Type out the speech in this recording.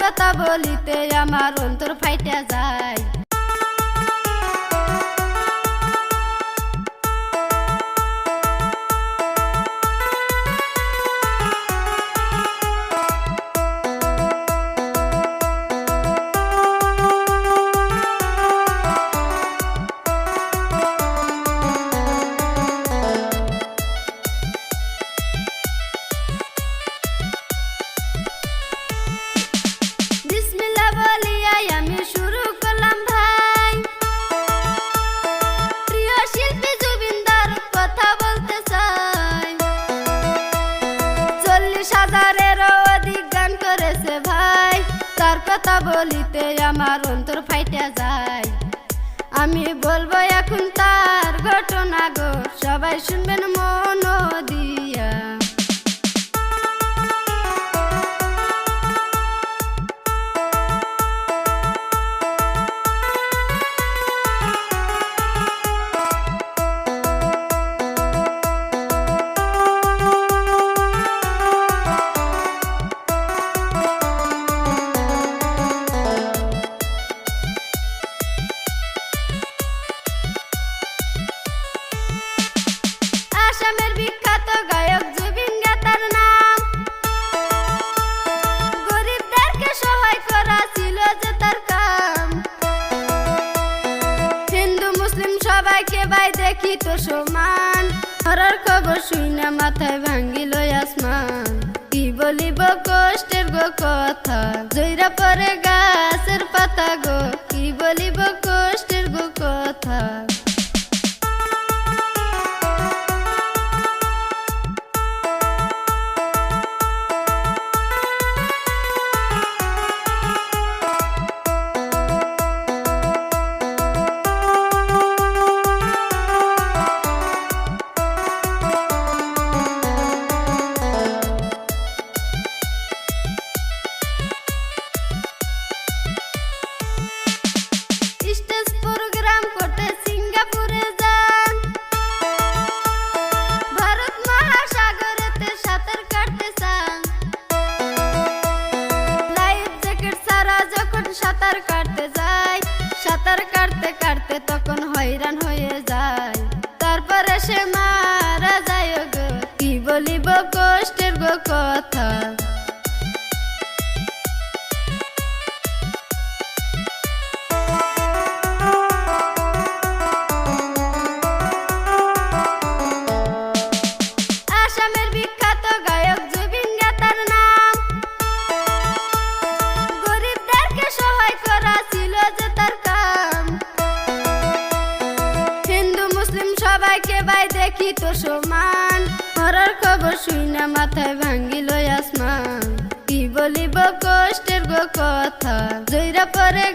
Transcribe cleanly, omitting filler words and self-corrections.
কথা বলিতে আমার অন্তর ফাইটা যায়। তার কথা বলিতে আমার অন্তর ফাইটা যায়। আমি বলবো এখন তার ঘটনা গো, সবাই শুনবেন মন দিয়া। আসামের বিখ্যাত গায়ক জুবিন গাতার নাম, গরিবদেরকে সহায় করা ছিল যে তার কাম। হিন্দু মুসলিম সবাইকে ভাই দেখিত সমান, মরার খবর শুইনা মাথায় ভাঙ্গিল আসমান। কি বলিব কষ্টের গো কথা, জইরা পরে গাছের পাতা গো, কি বলিব কষ্টের গো কথা। স্টেজ প্রোগ্রাম করতে সিঙ্গাপুরে যান, ভারত মহাসাগরেতে সাঁতার কাটতে চান। লাইফ জ্যাকেট ছাড়া যখন সাঁতার কাটতে যায়, সাঁতার কাটতে কাটতে তখন হয়রান হয়ে যায়। তারপরে সে মারা যায় গো, কি বলিব কষ্টের গো কথা। আসামের বিখ্যাত গায়ক জুবিন গাতার নাম, গরিবদেরকে সহায় করা ছিল যে তার কাম। হিন্দু মুসলিম সবাইকে ভাই দেখিত সমান, মরার খবর শুইনা মাথায় ভাঙ্গিল আসমান। কি বলিব কষ্টের গো কথা, জইরা পরে